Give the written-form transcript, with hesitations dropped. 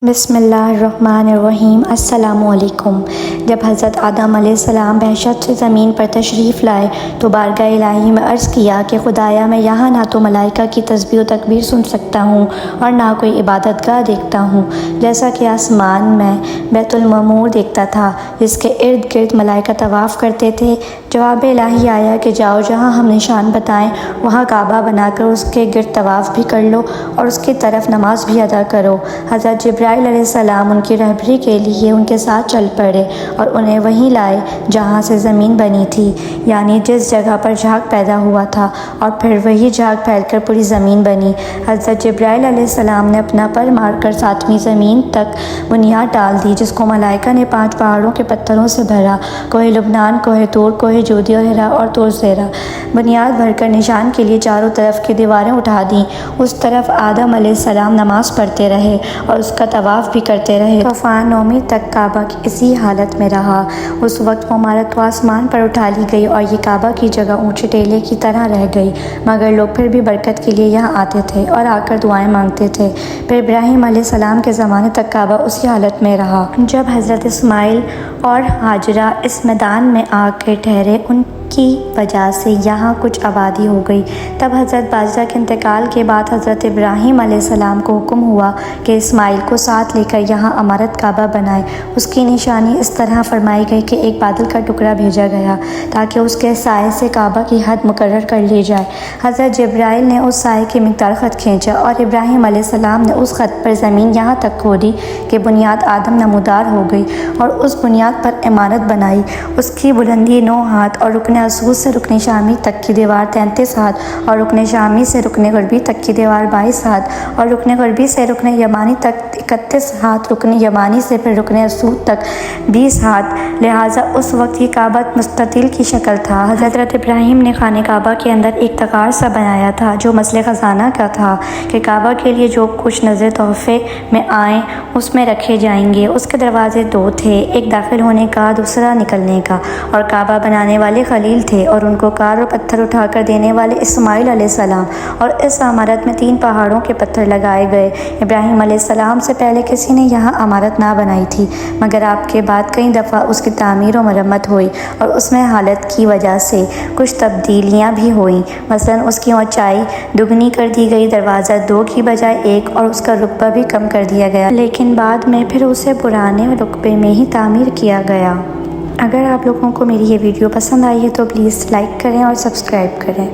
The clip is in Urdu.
بسم اللہ الرحمن الرحیم۔ السلام علیکم۔ جب حضرت آدم علیہ السلام بہشت سے زمین پر تشریف لائے تو بارگاہ الہی میں عرض کیا کہ خدایا میں یہاں نہ تو ملائکہ کی تسبیح و تکبیر سن سکتا ہوں اور نہ کوئی عبادت گاہ دیکھتا ہوں، جیسا کہ آسمان میں بیت المعمور دیکھتا تھا جس کے ارد گرد ملائکہ طواف کرتے تھے۔ جواب الہی آیا کہ جاؤ جہاں ہم نشان بتائیں وہاں کعبہ بنا کر اس کے گرد طواف بھی کر لو اور اس کی طرف نماز بھی ادا کرو۔ حضرت جبرائیل علیہ السلام ان کی رہبری کے لیے ان کے ساتھ چل پڑے اور انہیں وہیں لائے جہاں سے زمین بنی تھی، یعنی جس جگہ پر جھاگ پیدا ہوا تھا، اور پھر وہی جھاگ پھیل کر پوری زمین بنی۔ حضرت جبرائیل علیہ السلام نے اپنا پر مار کر 7ویں زمین تک بنیاد ڈال دی، جس کو ملائکہ نے 5 پہاڑوں کے پتھروں سے بھرا: کوہ لبنان، کوہ طور، کوہ جودی اور ہرا اور طور سیرا۔ بنیاد بھر کر نشان کے لیے چاروں طرف کی دیواریں اٹھا دیں۔ اس طرف آدم علیہ السلام نماز پڑھتے رہے اور اس کا طواف بھی کرتے رہے۔ طوفان نومی تک کعبہ اسی حالت میں رہا۔ اس وقت وہ عمارت تو آسمان پر اٹھا لی گئی اور یہ کعبہ کی جگہ اونچے ٹیلے کی طرح رہ گئی، مگر لوگ پھر بھی برکت کے لیے یہاں آتے تھے اور آ کر دعائیں مانگتے تھے۔ پھر ابراہیم علیہ السلام کے زمانے تک کعبہ اسی حالت میں رہا۔ جب حضرت اسماعیل اور ہاجرہ اس میدان میں آ کے ٹھہرے، ان کی وجہ سے یہاں کچھ آبادی ہو گئی۔ تب حضرت باجرہ کے انتقال کے بعد حضرت ابراہیم علیہ السلام کو حکم ہوا کہ اسماعیل کو ساتھ لے کر یہاں عمارت کعبہ بنائے۔ اس کی نشانی اس طرح فرمائی گئی کہ ایک بادل کا ٹکڑا بھیجا گیا تاکہ اس کے سائے سے کعبہ کی حد مقرر کر لی جائے۔ حضرت جبرائیل نے اس سائے کی مقدار خط کھینچا اور ابراہیم علیہ السلام نے اس خط پر زمین یہاں تک کھودی کہ بنیاد آدم نمودار ہو گئی اور اس بنیاد پر عمارت بنائی۔ اس کی بلندی 9 ہاتھ اور رکن اسود سے رکن شامی تک کی دیوار 33 ہاتھ اور رکن شامی سے رکن غربی تک کی دیوار 22 ہاتھ اور رکن غربی سے رکن یمانی تک 31 ہاتھ، رکن یمانی سے پھر رکن اسود تک 20 ہاتھ، لہٰذا اس وقت یہ کعبہ مستطیل کی شکل تھا۔ حضرت ابراہیم نے خانہ کعبہ کے اندر ایک تغار سا بنایا تھا جو مثل خزانہ کا تھا کہ کعبہ کے لیے جو کچھ نذر تحفے میں آئیں اس میں رکھے جائیں گے۔ اس کے دروازے 2 تھے، ایک داخل ہونے کا، دوسرا نکلنے کا، اور کعبہ بنانے والے خلیل تھے اور ان کو کار اور پتھر اٹھا کر دینے والے اسماعیل علیہ السلام، اور اس عمارت میں 3 پہاڑوں کے پتھر لگائے گئے۔ ابراہیم علیہ السلام سے پہلے کسی نے یہاں عمارت نہ بنائی تھی، مگر آپ کے بعد کئی دفعہ اس کی تعمیر و مرمت ہوئی اور اس میں حالت کی وجہ سے کچھ تبدیلیاں بھی ہوئیں۔ مثلاً اس کی اونچائی دگنی کر دی گئی، دروازہ 2 کی بجائے 1، اور اس کا رقبہ بھی کم کر دیا گیا، لیکن بعد میں پھر اسے پرانے رقبے میں ہی تعمیر کیا گیا۔ اگر آپ لوگوں کو میری یہ ویڈیو پسند آئی ہے تو پلیز لائک کریں اور سبسکرائب کریں۔